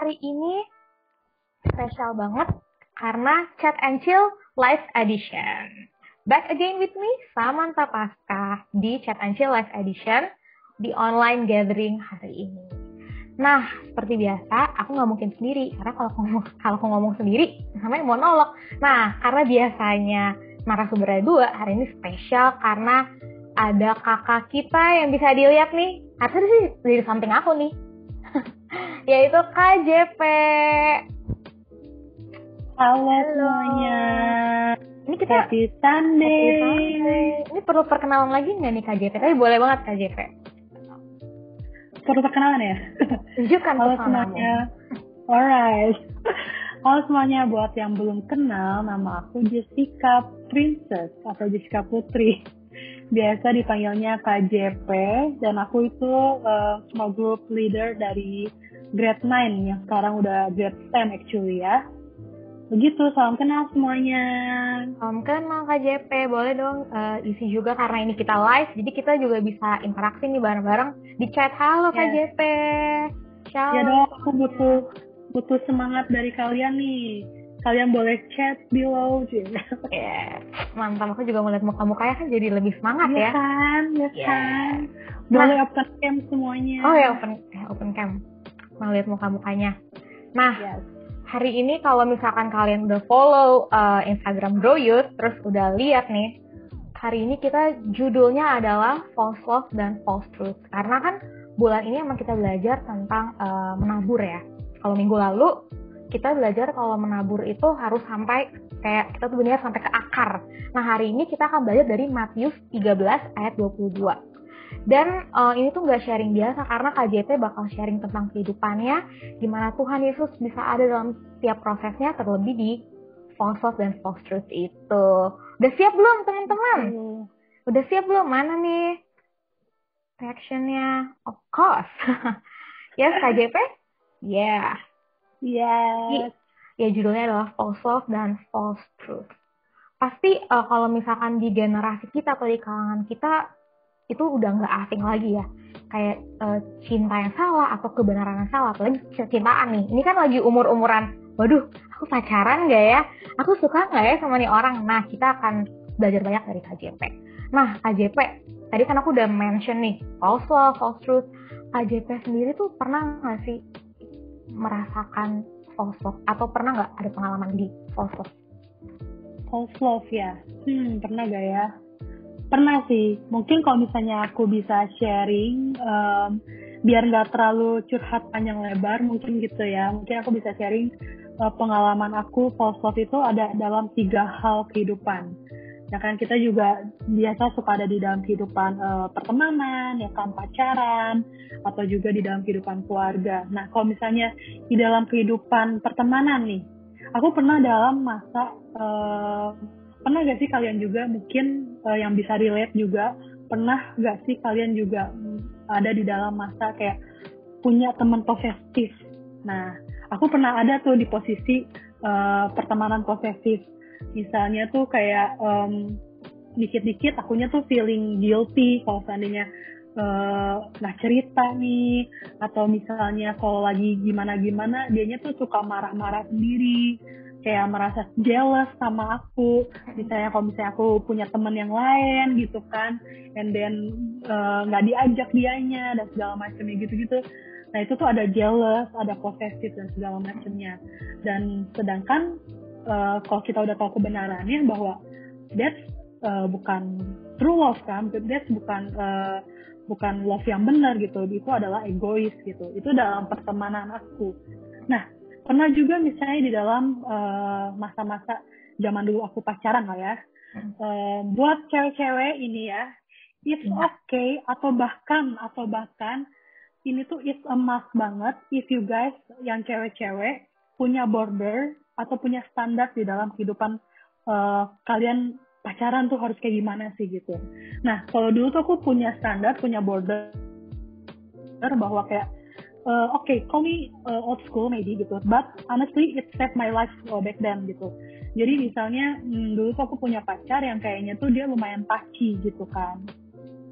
hari ini spesial banget karena Chat and Chill Live Edition. Back again with me, Samantha Pasca di Chat and Chill Live Edition di online gathering hari ini. Nah, seperti biasa, aku nggak mungkin sendiri karena kalau aku ngomong sendiri, namanya monolog. Nah, karena biasanya narasumbernya dua, hari ini spesial karena ada kakak kita yang bisa dilihat nih. Harusnya sih di samping aku nih, yaitu KJP. Halo semuanya. Ini kita Happy Sunday. Ini perlu perkenalan lagi nggak nih KJP? Tapi boleh banget KJP. Perlu perkenalan ya? Tunjukkan Halo pesona semuanya. Alright. Halo semuanya, buat yang belum kenal, nama aku Jessica Princess atau Jessica Putri. Biasa dipanggilnya KJP, dan aku itu small group leader dari grade 9 yang sekarang udah grade 10 actually ya. Begitu, salam kenal semuanya. Salam kenal KJP, boleh dong isi juga karena ini kita live, jadi kita juga bisa interaksi nih bareng-bareng di chat. Halo KJP. Shalom. Ya dong, aku butuh semangat dari kalian nih. Kalian boleh chat below. Mantap, aku juga melihat muka-mukanya kan jadi lebih semangat ya. Ya kan. Boleh open cam semuanya. Oh ya, open cam. Melihat muka-mukanya. Nah, hari ini kalau misalkan kalian udah follow Instagram Broyut, terus udah lihat nih, hari ini kita judulnya adalah False Love dan False Truth. Karena kan bulan ini emang kita belajar tentang menabur ya. Kalau minggu lalu kita belajar kalau menabur itu harus sampai kayak kita tuh benar sampai ke akar. Nah, hari ini kita akan belajar dari Matius 13 ayat 22. Dan ini tuh nggak sharing biasa karena KJP bakal sharing tentang kehidupannya, gimana Tuhan Yesus bisa ada dalam setiap prosesnya, terlebih di false love dan false truth itu. Udah siap belum teman-teman? Udah siap belum? Mana nih reactionnya? Of course. Yes, KJP? Yeah. Yes. Ya, judulnya adalah false love dan false truth. Pasti kalau misalkan di generasi kita atau di kalangan kita itu udah nggak asing lagi ya, kayak cinta yang salah atau kebenaran yang salah, apalagi cintaan nih. Ini kan lagi umur-umuran, waduh, aku pacaran nggak ya? Aku suka nggak ya sama nih orang? Nah, kita akan belajar banyak dari KJP. Nah, KJP, tadi kan aku udah mention nih, false love, false truth. KJP sendiri tuh pernah nggak sih merasakan false love? Atau pernah nggak ada pengalaman di false love? False love ya? Pernah gak ya? Pernah sih. Mungkin kalau misalnya aku bisa sharing, biar nggak terlalu curhat panjang lebar, mungkin gitu ya. Mungkin aku bisa sharing pengalaman aku false love itu ada dalam 3 hal kehidupan. Ya kan, kita juga biasa suka ada di dalam kehidupan pertemanan, ya kan, pacaran, atau juga di dalam kehidupan keluarga. Nah, kalau misalnya di dalam kehidupan pertemanan nih, aku pernah dalam masa pernah gak sih kalian juga mungkin yang bisa relate juga, pernah gak sih kalian juga ada di dalam masa kayak punya teman posesif? Nah, aku pernah ada tuh di posisi pertemanan posesif. Misalnya tuh kayak dikit-dikit akunya tuh feeling guilty kalau seandainya nggak cerita nih, atau misalnya kalau lagi gimana-gimana dianya tuh suka marah-marah sendiri, kayak merasa jealous sama aku. Misalnya kalau misalnya aku punya teman yang lain gitu kan, and then nggak diajak dianya dan segala macamnya gitu-gitu. Nah, itu tuh ada jealous, ada possessive dan segala macamnya. Dan sedangkan kalau kita udah tahu kebenarannya bahwa that's bukan true love kan, that's bukan love yang benar gitu, itu adalah egois gitu. Itu dalam pertemanan aku. Nah, pernah juga misalnya di dalam masa-masa zaman dulu aku pacaran lah ya, buat cewek-cewek ini ya, it's okay, atau bahkan ini tuh it's a must banget if you guys yang cewek-cewek punya border atau punya standar di dalam kehidupan kalian pacaran tuh harus kayak gimana sih gitu. Nah, kalau dulu tuh aku punya standar, punya border bahwa kayak okay, call me old school maybe gitu, but honestly it saved my life back then gitu. Jadi misalnya dulu tuh aku punya pacar yang kayaknya tuh dia lumayan touchy gitu kan.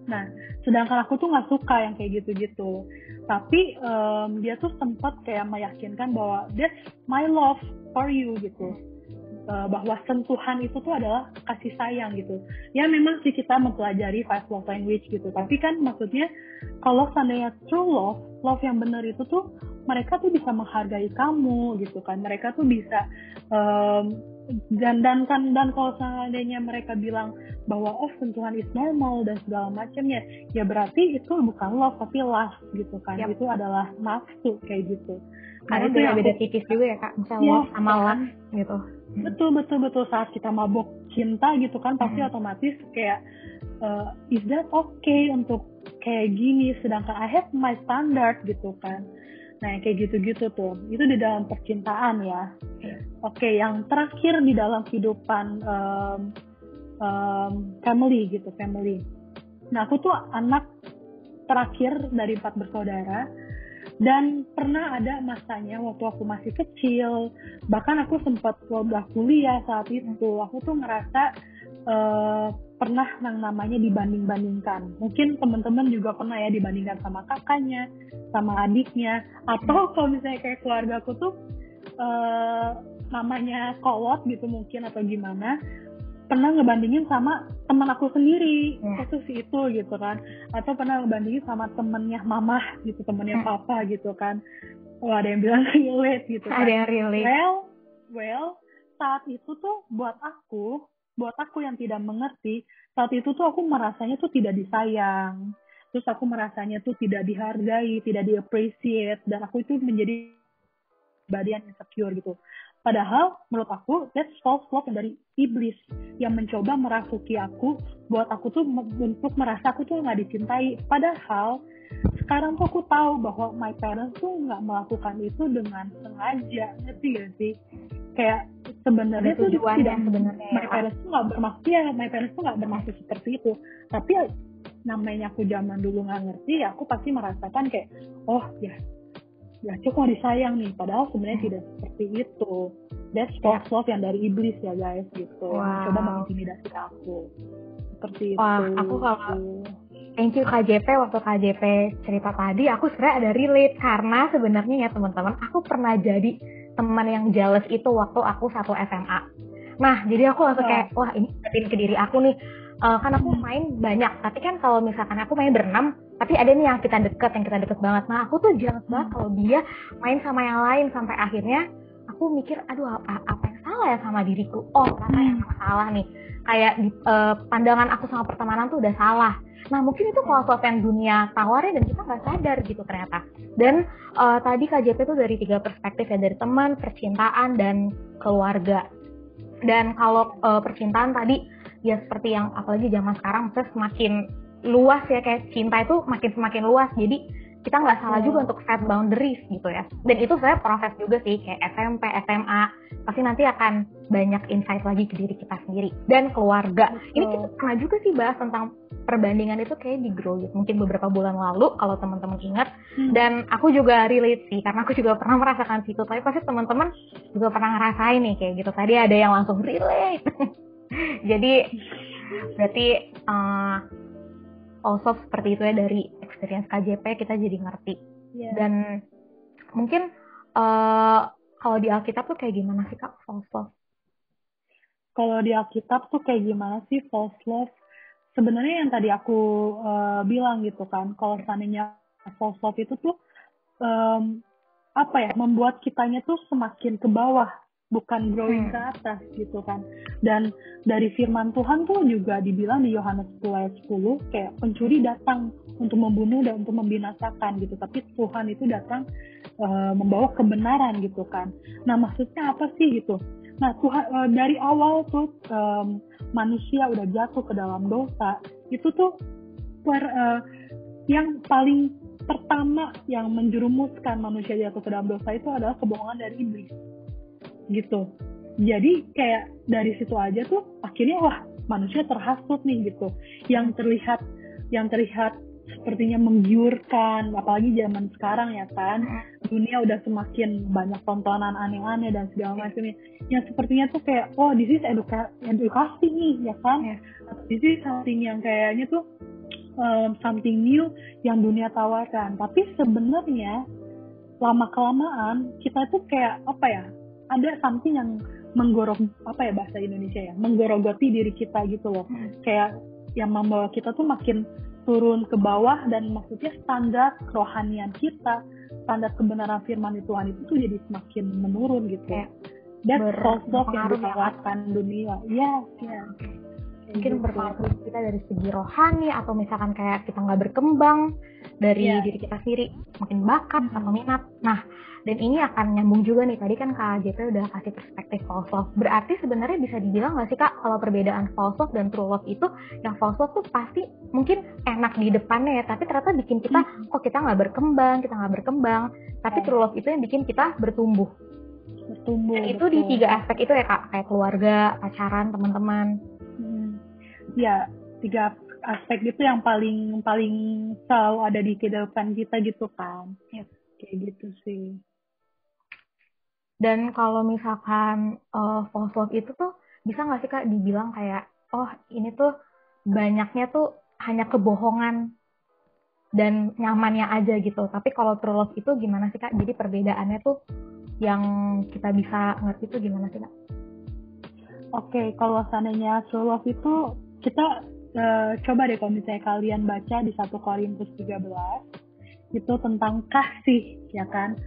Nah, sedangkan aku tuh nggak suka yang kayak gitu-gitu. Tapi dia tuh sempat kayak meyakinkan bahwa that's my love for you gitu. Bahwa sentuhan itu tuh adalah kasih sayang gitu. Ya memang sih kita mempelajari 5 love language gitu. Tapi kan maksudnya kalau seandainya true love yang benar itu tuh mereka tuh bisa menghargai kamu gitu kan. Mereka tuh bisa dan kalau seandainya mereka bilang bahwa sentuhan is normal dan segala macamnya, ya berarti itu bukan love tapi lust gitu kan. Yep. Itu adalah nafsu kayak gitu. Karena itu beda tipis juga ya Kak, misalnya love sama lust gitu. Betul saat kita mabok cinta gitu kan pasti otomatis kayak is that okay untuk kayak gini, sedangkan I have my standard gitu kan. Nah kayak gitu-gitu tuh, itu di dalam percintaan ya. Oke, yang terakhir di dalam kehidupan family gitu, family. Nah aku tuh anak terakhir dari 4 bersaudara. Dan pernah ada masanya waktu aku masih kecil, bahkan aku sempat udah kuliah saat itu, aku tuh ngerasa pernah yang namanya dibanding-bandingkan. Mungkin teman-teman juga pernah ya dibandingkan sama kakaknya, sama adiknya, atau kalau misalnya kayak keluarga aku tuh namanya kolot gitu mungkin atau gimana, pernah ngebandingin sama teman aku sendiri, itu si itu gitu kan, atau pernah ngebandingin sama temennya mama gitu, temennya papa gitu kan. Ada yang bilang relate gitu kan. Ada yang relate. Well, saat itu tuh buat aku yang tidak mengerti, saat itu tuh aku merasanya tuh tidak disayang, terus aku merasanya tuh tidak dihargai, tidak di-appreciate, dan aku itu menjadi bagian insecure gitu. Padahal menurut aku that's false love dari iblis yang mencoba merasuki aku buat aku tuh untuk merasa aku tuh nggak dicintai. Padahal sekarang tuh aku tahu bahwa my parents tuh nggak melakukan itu dengan sengaja, ngerti gak sih? Kayak sebenarnya tuh tidak sebenarnya my parents tuh nggak bermaksud seperti itu. Tapi namanya aku zaman dulu nggak ngerti, ya aku pasti merasakan kayak ya cukup disayang nih, padahal sebenarnya tidak seperti itu. That's false love yang dari iblis ya guys gitu. Coba mengintimidasi aku seperti itu. Aku kalau thank you KJP, waktu KJP cerita tadi aku sebenarnya ada relate, karena sebenarnya ya teman-teman, aku pernah jadi teman yang jealous itu waktu aku satu SMA. Nah jadi aku langsung kayak ini ingetin ke diri aku nih, kan aku main banyak, tapi kan kalau misalkan aku main berenam, tapi ada nih yang kita deket banget. Nah aku tuh jealous banget kalau dia main sama yang lain, sampai akhirnya aku mikir, aduh apa yang salah ya sama diriku? Ternyata yang salah nih, kayak pandangan aku sama pertemanan tuh udah salah. Nah mungkin itu kalau sesuatu yang dunia tawarin dan kita nggak sadar gitu ternyata. Dan tadi KJP tuh dari 3 perspektif ya, dari teman, percintaan, dan keluarga. Dan kalau percintaan tadi ya seperti yang apalagi zaman sekarang semakin luas ya, kayak cinta itu semakin luas, jadi kita nggak salah juga untuk set boundaries gitu ya. Dan itu saya proses juga sih, kayak SMP, SMA pasti nanti akan banyak insight lagi ke diri kita sendiri dan keluarga. Ini kita pernah juga sih bahas tentang perbandingan itu kayak di Grow Youth mungkin beberapa bulan lalu kalau teman-teman ingat. Dan aku juga relate sih, karena aku juga pernah merasakan situ, tapi pasti teman-teman juga pernah ngerasain nih kayak gitu. Tadi ada yang langsung relate. Jadi berarti also seperti itu ya, dari experience KJP kita jadi ngerti. Dan mungkin kalau di Alkitab tuh kayak gimana sih Kak false love? Kalau di Alkitab tuh kayak gimana sih false love? Sebenarnya yang tadi aku bilang gitu kan, kalau seandainya false love itu tuh membuat kitanya tuh semakin ke bawah, bukan growing ke atas gitu kan. Dan dari firman Tuhan tuh juga dibilang di Yohanes 10 kayak pencuri datang untuk membunuh dan untuk membinasakan gitu, tapi Tuhan itu datang membawa kebenaran gitu kan. Nah maksudnya apa sih gitu? Nah Tuhan dari awal tuh manusia udah jatuh ke dalam dosa, itu tuh yang paling pertama yang menjerumuskan manusia jatuh ke dalam dosa itu adalah kebohongan dari iblis gitu. Jadi kayak dari situ aja tuh akhirnya manusia terhasut nih gitu. Yang terlihat sepertinya menggiurkan, apalagi zaman sekarang ya kan, dunia udah semakin banyak tontonan aneh-aneh dan segala macamnya. Yang sepertinya tuh kayak this is edukasi nih ya kan. This is something yang kayaknya tuh something new yang dunia tawarkan. Tapi sebenarnya lama-kelamaan kita tuh kayak apa ya, ada something yang apa ya bahasa Indonesia ya, menggorogoti diri kita gitu loh. Kayak yang membawa kita tuh makin turun ke bawah, dan maksudnya standar kerohanian kita, standar kebenaran firman Tuhan itu tuh jadi semakin menurun gitu. Dan false love yang ditawarkan dunia. Ya. Mungkin berpengaruh kita dari segi rohani, atau misalkan kayak kita nggak berkembang dari diri kita sendiri, makin bakat atau minat. Nah, dan ini akan nyambung juga nih, tadi kan Kak JP udah kasih perspektif false love. Berarti sebenarnya bisa dibilang nggak sih Kak, kalau perbedaan false love dan true love itu, yang false love tuh pasti mungkin enak di depannya ya, tapi ternyata bikin kita, kok kita nggak berkembang. Tapi true love itu yang bikin kita bertumbuh. Dan itu di 3 aspek itu ya Kak, kayak keluarga, pacaran, teman-teman. Ya, 3 aspek itu yang paling selalu ada di kehidupan kita gitu kan. Kayak gitu sih. Dan kalau misalkan false love itu tuh bisa nggak sih Kak dibilang kayak, oh ini tuh banyaknya tuh hanya kebohongan dan nyamannya aja gitu. Tapi kalau true love itu gimana sih Kak? Jadi perbedaannya tuh yang kita bisa ngerti tuh gimana sih Kak? Oke, kalau seandainya true love itu kita coba deh kalau misalnya kalian baca di 1 Korintus 13 itu tentang kasih, ya kan?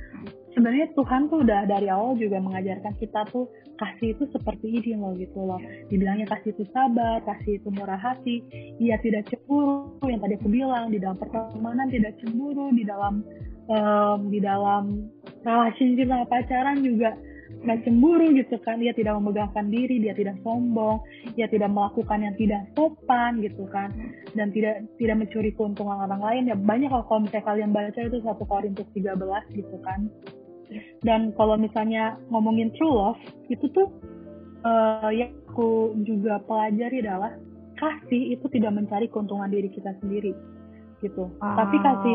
Sebenarnya Tuhan tuh udah dari awal juga mengajarkan kita tuh kasih itu seperti ini loh gitu loh. Dibilangnya kasih itu sabar, kasih itu murah hati, ia tidak cemburu, yang tadi aku bilang, di dalam pertemanan tidak cemburu, di dalam relationship sama pacaran juga nggak cemburu gitu kan. Dia tidak memegahkan diri, dia tidak sombong, dia tidak melakukan yang tidak sopan gitu kan, dan tidak mencuri keuntungan orang lain. Ya banyak kalau misalnya kalian baca itu 1 Korintus 13 gitu kan. Dan kalau misalnya ngomongin true love itu tuh yang aku juga pelajari adalah kasih itu tidak mencari keuntungan diri kita sendiri gitu. Tapi kasih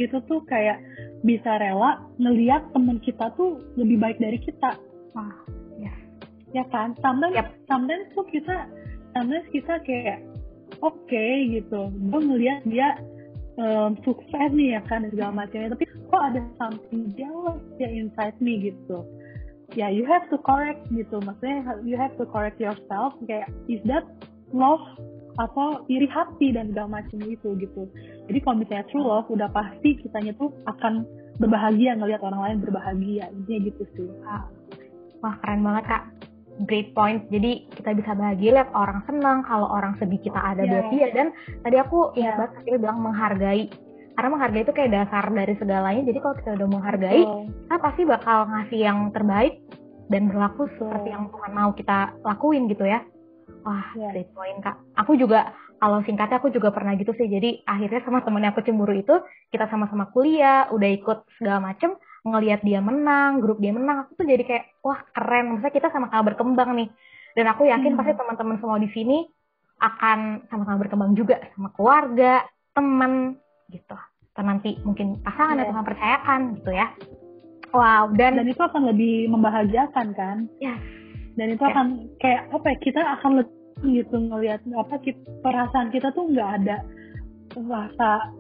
itu tuh kayak bisa rela ngelihat teman kita tuh lebih baik dari kita. Ya kan? Sometimes tuh kita kayak oke gitu, gue ngelihat dia sukses nih ya kan segala macamnya, tapi kok ada something jealous ya inside me gitu. Ya you have to correct gitu, maksudnya you have to correct yourself, kayak is that love atau iri hati dan segala macam itu gitu. Jadi kalau misalnya true love udah pasti kitanya tuh akan berbahagia ngelihat orang lain berbahagia, intinya gitu sih. Wah keren banget Kak, great point. Jadi kita bisa bahagia lihat orang senang, kalau orang sedih kita ada buat dia. Dan tadi aku ingat banget dia bilang menghargai, karena menghargai itu kayak dasar dari segalanya. Jadi kalau kita udah menghargai, kita pasti bakal ngasih yang terbaik dan berlaku seperti yang Tuhan mau kita lakuin gitu ya. Wah, great point Kak. Aku juga, kalau singkatnya aku juga pernah gitu sih. Jadi akhirnya sama temennya aku cemburu itu, kita sama-sama kuliah, udah ikut segala macem, ngelihat dia menang, grup dia menang, aku tuh jadi kayak, wah keren. Maksudnya kita sama-sama berkembang nih. Dan aku yakin pasti teman-teman semua di sini akan sama-sama berkembang juga, sama keluarga, teman, gitu. Atau nanti mungkin pasangan yang Tuhan percayakan gitu ya. Wow, dan itu akan lebih membahagiakan kan? Dan itu akan kayak apa ya, kita akan lebih gitu ngelihat perasaan kita tuh nggak ada rasa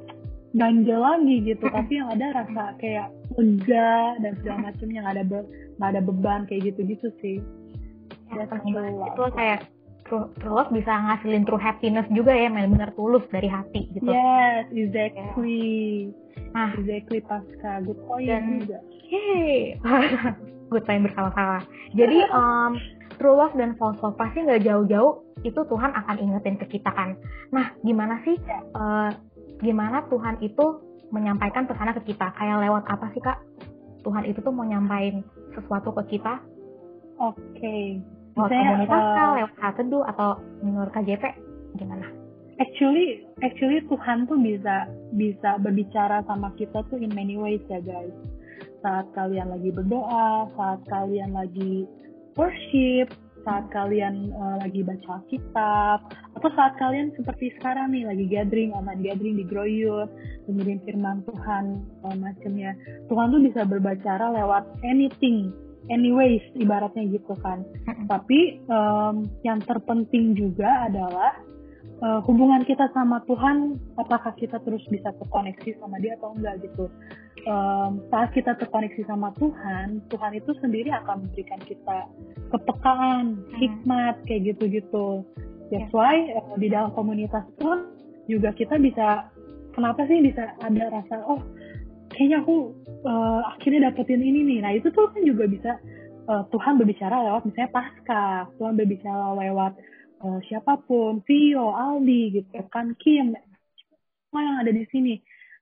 ganjel lagi gitu, tapi yang ada rasa kayak lega dan segala macamnya, nggak ada beban kayak gitu sih. Itu kayak true love bisa ngasilin true happiness juga ya, benar-benar tulus dari hati gitu. Yes, exactly. Exactly Pasca, good point juga. Good point bersama-sama. Jadi true love dan false love pasti nggak jauh-jauh, itu Tuhan akan ingetin ke kita kan. Nah, gimana sih gimana Tuhan itu menyampaikan pesannya ke kita? Kayak lewat apa sih Kak? Tuhan itu tuh mau nyampain sesuatu ke kita? Lewat komunitas kah, lewat saat teduh, atau menurut KJP gimana? Actually Tuhan tuh bisa berbicara sama kita tuh in many ways ya guys. Saat kalian lagi berdoa, saat kalian lagi worship, saat kalian lagi baca kitab, atau saat kalian seperti sekarang nih lagi online gathering di Grow Youth, dengerin firman Tuhan macamnya. Tuhan tuh bisa berbicara lewat anything, anyways ibaratnya gitu kan. Tapi yang terpenting juga adalah hubungan kita sama Tuhan, apakah kita terus bisa terkoneksi sama Dia atau enggak gitu. Saat kita terkoneksi sama Tuhan, Tuhan itu sendiri akan memberikan kita kepekaan, hikmat, kayak gitu-gitu. That's why di dalam komunitas pun juga kita bisa, kenapa sih bisa ada rasa, oh kayaknya aku akhirnya dapetin ini nih. Nah itu tuh kan juga bisa Tuhan berbicara lewat misalnya Pasca, Tuhan berbicara lewat siapapun, Vio, Aldi gitu kan, Kim, semua yang ada di sini.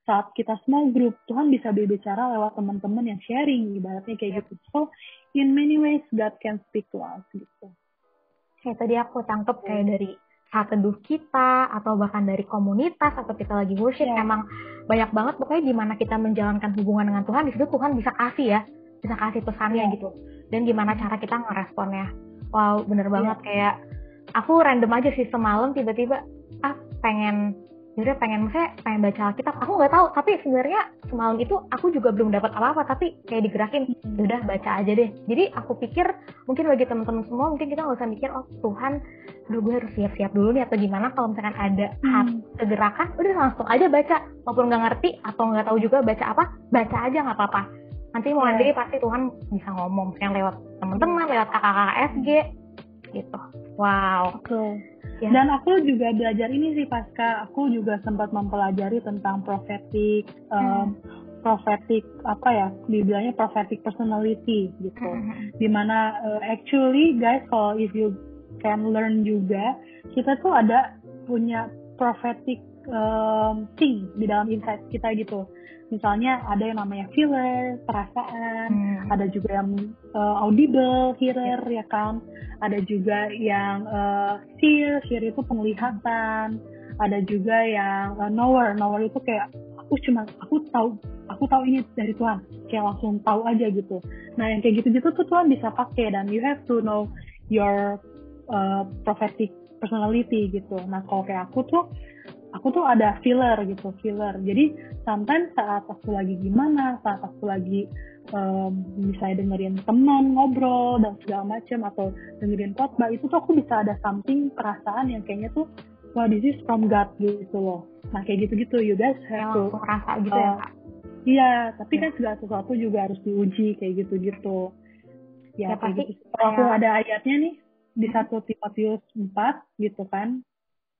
Saat kita small group, Tuhan bisa berbicara lewat teman-teman yang sharing, ibaratnya kayak gitu. So, in many ways, God can speak to us gitu. Kayak tadi aku tangkep kayak dari saat teduh kita, atau bahkan dari komunitas, atau kita lagi worship, emang banyak banget pokoknya gimana kita menjalankan hubungan dengan Tuhan, di situ Tuhan bisa kasih ya, bisa kasih pesannya gitu. Dan gimana cara kita ngeresponnya. Wow, bener banget kayak aku random aja sih semalam tiba-tiba pengen baca Alkitab. Aku nggak tahu, tapi sebenarnya semalam itu aku juga belum dapat apa-apa, tapi kayak digerakin, udah baca aja deh. Jadi aku pikir mungkin bagi teman-teman semua, mungkin kita nggak usah mikir oh Tuhan, gue harus siap-siap dulu nih atau gimana. Kalau misalkan ada kegerakan, udah langsung aja baca, walaupun nggak ngerti atau nggak tahu juga baca apa, baca aja nggak apa-apa. Nanti mau nanti pasti Tuhan bisa ngomong, misalnya lewat teman-teman, lewat kakak-kakak SG gitu. Wow. Ya. Dan aku juga belajar ini sih Pasca, aku juga sempat mempelajari tentang prophetic apa ya, dibilangnya prophetic personality gitu. Dimana actually guys, kalau if you can learn juga, kita tuh ada punya prophetic thing di dalam insight kita gitu. Misalnya ada yang namanya feeler, perasaan, ada juga yang audible, hearer, ya kan. Ada juga yang seer itu penglihatan. Ada juga yang knower itu kayak aku tahu ini dari Tuhan, kayak langsung tahu aja gitu. Nah yang kayak gitu-gitu tuh Tuhan bisa pakai, dan you have to know your prophetic personality gitu. Nah kalau kayak aku tuh ada feeler. Jadi sometimes saat aku lagi gimana, saat aku lagi misalnya dengerin teman ngobrol dan segala macam, atau dengerin khotbah, itu tuh aku bisa ada something, perasaan yang kayaknya tuh wah this is from God gitu loh. Nah kayak gitu-gitu, you guys have to langsung rasa gitu ya Kak. Iya, tapi kan segala sesuatu juga harus diuji kayak gitu-gitu. Ya kayak gitu. Kalau aku ada ayatnya nih di 1 Timotius 4 gitu kan,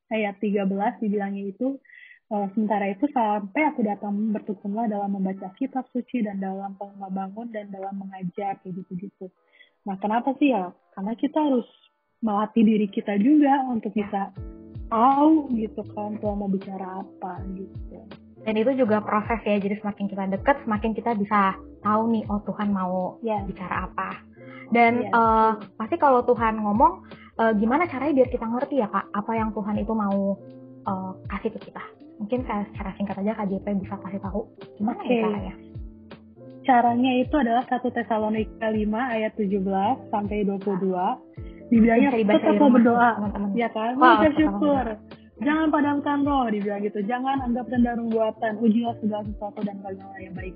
ayat 13 dibilangnya itu, sementara itu sampai aku datang bertekunlah dalam membaca kitab suci dan dalam membangun dan dalam mengajar kayak gitu-gitu. Nah kenapa sih ya? Karena kita harus melatih diri kita juga untuk bisa tahu gitu kan Tuhan mau bicara apa gitu. Dan itu juga proses ya, jadi semakin kita dekat, semakin kita bisa tahu nih, oh Tuhan mau bicara apa. Dan pasti kalau Tuhan ngomong, gimana caranya biar kita ngerti ya Kak, apa yang Tuhan itu mau kasih ke kita. Mungkin secara singkat aja Kak JP bisa kasih tahu gimana caranya. Caranya itu adalah 1 Tesalonika 5 ayat 17 sampai 22. Dibilangnya tetaplah berdoa, teman-teman. Ya kan? Bersyukur. Jangan padamkan roh, dibilang gitu. Jangan anggap rendah perbuatan. Ujilah segala sesuatu dan bagaimana yang baik.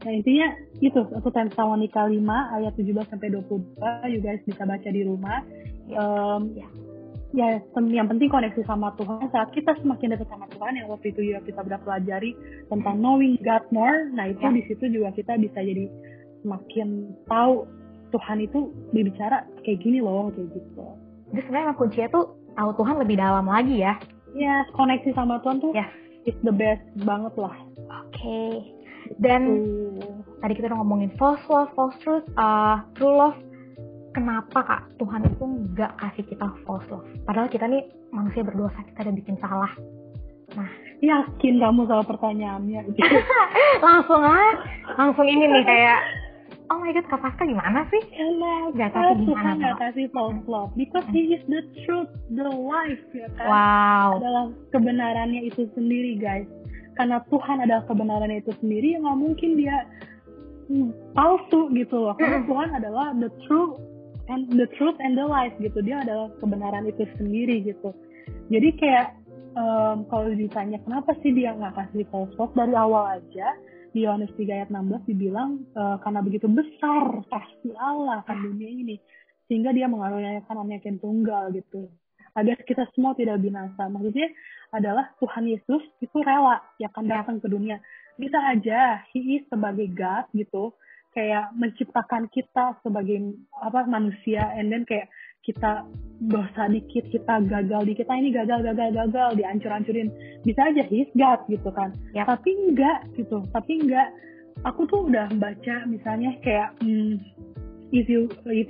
Nah intinya itu 1 Tesalonika 5 ayat 17 sampai 22. You guys bisa baca di rumah. Ya yang penting koneksi sama Tuhan. Saat kita semakin dekat sama Tuhan, yang waktu itu ya kita udah pelajari tentang knowing God more. Nah itu di situ juga kita bisa jadi semakin tahu Tuhan itu berbicara kayak gini loh, kayak gitu. Jadi sebenarnya kuncinya tuh tahu Tuhan lebih dalam lagi ya. Ya, koneksi sama Tuhan tuh it's the best banget lah. Oke. Dan tadi kita udah ngomongin false love, false truth, true love. Kenapa Kak Tuhan itu nggak kasih kita false love? Padahal kita nih manusia berdosa, kita udah bikin salah. Nah, yakin kamu sama pertanyaannya? langsung ini nih kayak, oh my God, Kak Pasca gimana sih? Gak kasih Tuhan gak kasih false love, because He is the truth, the life, ya kan? Wow. Adalah kebenarannya itu sendiri, guys. Karena Tuhan adalah kebenarannya itu sendiri, nggak mungkin Dia palsu gitu loh. Karena Tuhan adalah the truth and the life gitu. Dia adalah kebenaran itu sendiri gitu. Jadi kayak kalau ditanya kenapa sih Dia nggak kasih false love dari awal aja, di Yohanes 3 ayat 16 dibilang karena begitu besar kasih Allah akan dunia ini sehingga Dia mengaruniakan Anaknya yang tunggal gitu. agar kita semua tidak binasa. Maksudnya adalah Tuhan Yesus itu rela ya kan datang ke dunia. Bisa aja He is sebagai God gitu, kayak menciptakan kita sebagai manusia, and then kayak kita dosa dikit, kita gagal dikit, ini gagal, dihancur-hancurin. Bisa aja He is God gitu kan. Tapi enggak gitu, aku tuh udah baca misalnya kayak if you read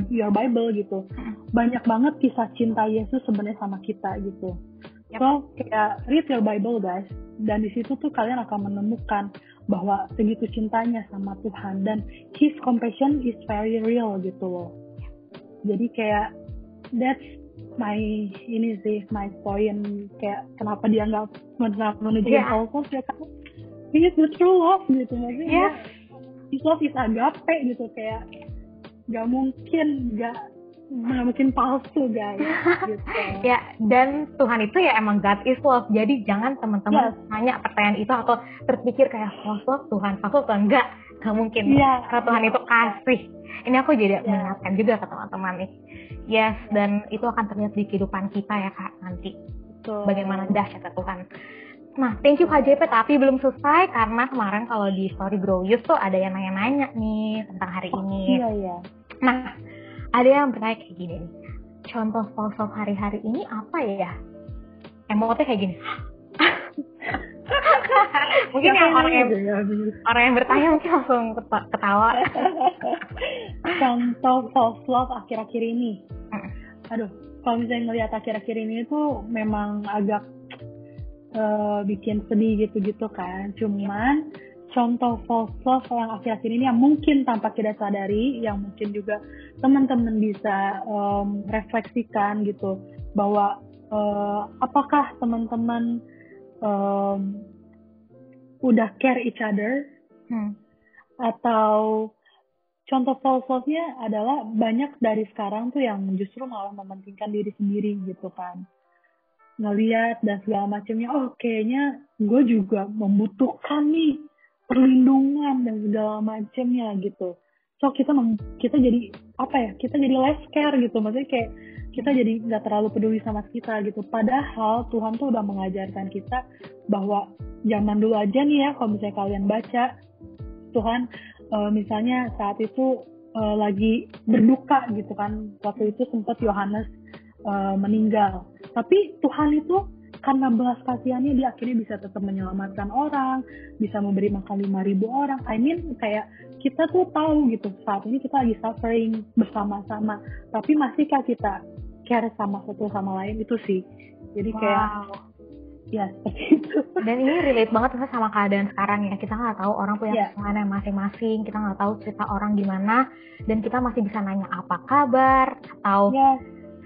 your Bible gitu, banyak banget kisah cinta Yesus sebenarnya sama kita gitu. So kayak read your Bible guys, dan di situ tuh kalian akan menemukan bahwa segitu cintanya sama Tuhan, dan His compassion is very real gitu loh. Jadi kayak that's my point, kayak kenapa dia nggak menunjukin false ya kan? He is the true love gitu, maksudnya His love is agape gitu, kayak nggak mungkin palsu guys gitu. Ya, dan Tuhan itu ya emang God is love. Jadi jangan teman-teman nanya pertanyaan itu atau terpikir kayak false love Tuhan, enggak mungkin. Karena Tuhan itu kasih. Ini aku jadi mengingatkan juga ke teman-teman nih. Yes, dan itu akan terlihat di kehidupan kita ya Kak nanti. Bagaimana dahsyatnya Tuhan. Nah, thank you Kak JP, tapi belum selesai karena kemarin kalau di story Growyours tuh ada yang nanya-nanya nih tentang hari ini. Nah, ada yang bertanya kayak gini nih, contoh false love hari-hari ini apa ya? Emotnya kayak gini. Mungkin yang orang yang bertanya mungkin langsung ketawa. Contoh false love akhir-akhir ini. Aduh, kalau misalnya ngelihat akhir-akhir ini tuh memang agak bikin sedih gitu-gitu kan. Cuman contoh false love yang akhir-akhir ini yang mungkin tanpa kita sadari, yang mungkin juga teman-teman bisa refleksikan gitu, bahwa apakah teman-teman udah care each other, atau contoh false love-nya adalah banyak dari sekarang tuh yang justru malah mementingkan diri sendiri gitu kan, ngelihat dan segala macamnya, kayaknya gue juga membutuhkan nih perlindungan dan segala macamnya gitu. So kita jadi kita jadi less care gitu, maksudnya kayak kita jadi nggak terlalu peduli sama kita gitu. Padahal Tuhan tuh udah mengajarkan kita bahwa zaman dulu aja nih ya, kalau misalnya kalian baca, Tuhan misalnya saat itu lagi berduka gitu kan, waktu itu sempat Yohanes meninggal, tapi Tuhan itu karena belas kasihannya dia akhirnya bisa tetap menyelamatkan orang, bisa memberi makan 5.000 orang. Kayak kita tuh tahu gitu saat ini kita lagi suffering bersama-sama, tapi masihkah kita care sama satu sama lain, itu sih. Jadi kayak ya seperti itu. Dan ini relate banget sama keadaan sekarang ya. Kita nggak tahu orang punya kemana masing-masing, kita nggak tahu cerita orang gimana, dan kita masih bisa nanya apa kabar atau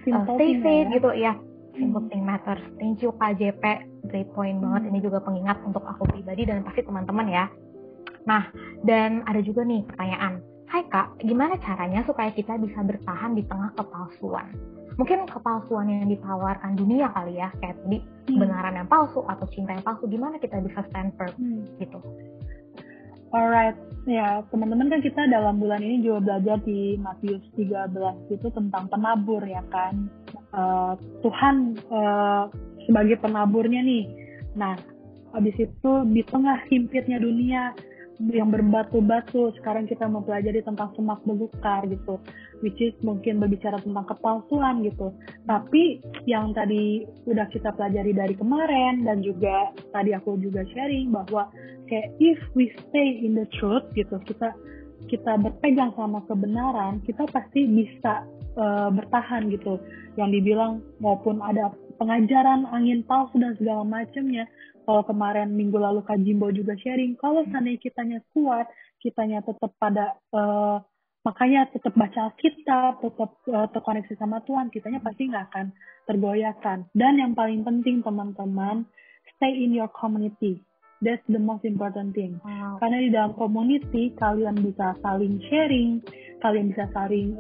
stay safe gitu ya. Simple thing matters. Thank you Kak JP, great point banget. Ini juga pengingat untuk aku pribadi dan pasti teman-teman ya. Nah, dan ada juga nih pertanyaan. Hai Kak, gimana caranya supaya kita bisa bertahan di tengah kepalsuan? Mungkin kepalsuan yang ditawarkan dunia kali ya, kayak tadi kebenaran yang palsu atau cinta yang palsu. Gimana kita bisa stand firm gitu? Alright, ya teman-teman kan kita dalam bulan ini juga belajar di Matius 13 itu tentang penabur ya kan. Tuhan sebagai penaburnya nih. Nah, habis itu di tengah himpitnya dunia yang berbatu-batu, sekarang kita mempelajari tentang semak belukar gitu, which is mungkin berbicara tentang kepalsuan gitu. Tapi yang tadi udah kita pelajari dari kemarin, dan juga tadi aku juga sharing bahwa kayak if we stay in the truth gitu, kita berpegang sama kebenaran, kita pasti bisa bertahan gitu. Yang dibilang maupun ada pengajaran angin palsu dan segala macamnya. Kalau kemarin minggu lalu Kak Jimbo juga sharing, kalau seandainya kitanya kuat, kitanya tetap pada makanya tetap baca Alkitab, tetap terkoneksi sama Tuhan, kitanya pasti nggak akan tergoyahkan. Dan yang paling penting teman-teman, stay in your community. That's the most important thing. Wow. Karena di dalam community kalian bisa saling sharing, kalian bisa saling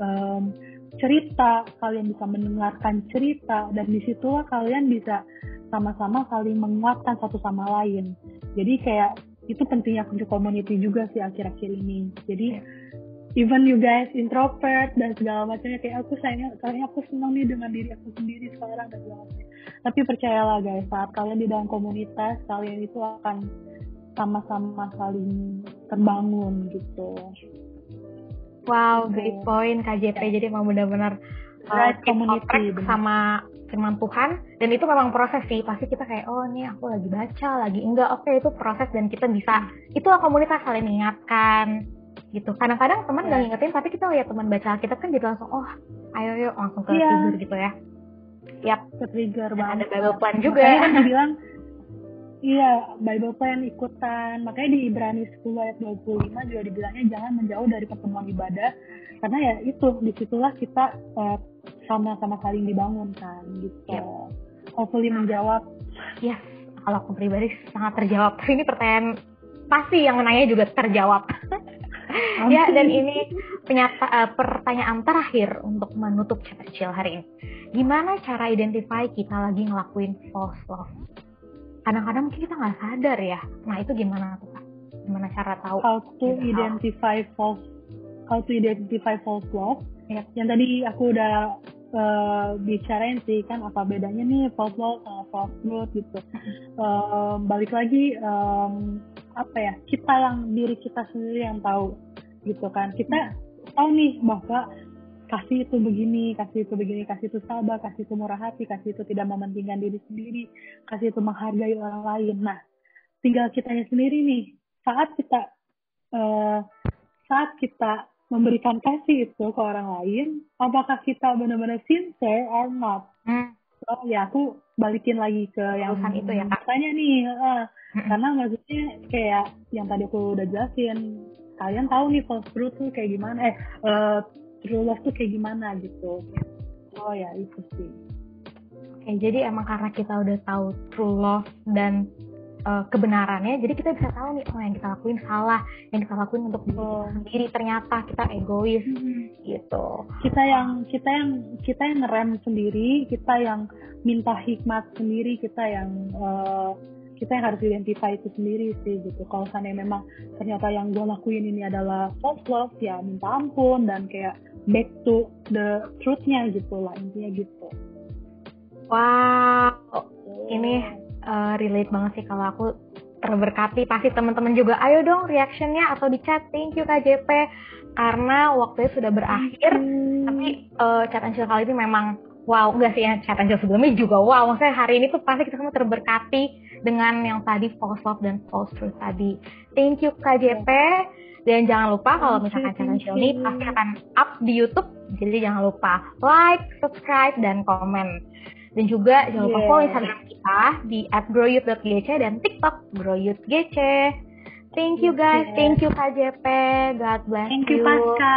cerita, kalian bisa mendengarkan cerita, dan disitulah kalian bisa sama-sama saling menguatkan satu sama lain. Jadi kayak itu pentingnya kunci community juga sih akhir-akhir ini. Jadi even you guys introvert dan segala macamnya, kayak aku senang nih dengan diri aku sendiri sekarang dan segala macamnya. Tapi percayalah guys, saat kalian di dalam komunitas, kalian itu akan sama-sama saling terbangun gitu. Wow, great point KJP. Jadi memang benar-benar community sama firman Tuhan, dan itu memang proses sih. Pasti kita kayak, oh nih aku lagi baca, lagi enggak, oke itu proses dan kita bisa, itulah komunitas saling mengingatkan gitu. Kadang-kadang teman nggak ngingetin, tapi kita lihat teman baca Alkitab kan jadi langsung, oh ayo yuk langsung ke trigger gitu ya. Yap, ke trigger banget. Ada Bible plan juga. Makanya kan dibilang, iya Bible plan ikutan. Makanya di Ibrani 10 ayat 25 juga dibilangnya jangan menjauh dari pertemuan ibadah, karena ya itu disitulah kita sama-sama saling dibangun kan gitu. Hopefully menjawab. Yes, kalau aku pribadi sangat terjawab. Ini pertanyaan pasti yang nanya juga terjawab. Ya, dan ini pertanyaan terakhir untuk menutup chat kecil hari ini. Gimana cara identify kita lagi ngelakuin false love? Kadang-kadang mungkin kita nggak sadar ya. Nah itu gimana tuh Kak? Gimana cara tahu? How to identify false love? Yep. Yang tadi aku udah bicarain sih kan apa bedanya nih false love sama false truth gitu. Balik lagi apa ya, diri kita sendiri yang tahu gitu kan. Kita tahu nih bahwa kasih itu begini, kasih itu sabar, kasih itu murah hati, kasih itu tidak mementingkan diri sendiri, kasih itu menghargai orang lain. Nah, tinggal kitanya sendiri nih, saat kita memberikan kasih itu ke orang lain, apakah kita benar-benar sincere or not? So, ya aku balikin lagi ke yang itu ya Kak. Tanya nih, karena maksudnya kayak yang tadi aku udah jelasin, kalian tahu nih false truth tuh kayak gimana, true love tuh kayak gimana gitu. Oh ya itu sih. Oke, jadi emang karena kita udah tahu true love dan kebenarannya, jadi kita bisa tahu nih, oh yang kita lakuin salah, yang kita lakuin untuk diri kita sendiri, ternyata kita egois gitu. Kita yang ngerem sendiri, kita yang minta hikmat sendiri, kita yang harus identify itu sendiri sih gitu. Kalau seandainya memang ternyata yang gue lakuin ini adalah false love, ya minta ampun dan kayak back to the truth-nya gitu lah, intinya gitu. Wow, ini relate banget sih. Kalau aku terberkati, pasti teman-teman juga ayo dong reactionnya atau di chat. Thank you KJP, karena waktunya sudah berakhir. Tapi chat and chill kali ini memang wow, enggak sih ya, chat and chill sebelumnya juga wow. Maksudnya hari ini tuh pasti kita semua terberkati dengan yang tadi false love dan false truth tadi. Thank you KJP. Dan jangan lupa kalau misalkan chat and chill ini pasti akan up di YouTube, jadi jangan lupa like, subscribe, dan komen. Dan juga jangan lupa follow Instagram kita di @growyouth.gc dan TikTok growyouthgc. Thank you guys, thank you KJP, God bless you. Thank you Pasca.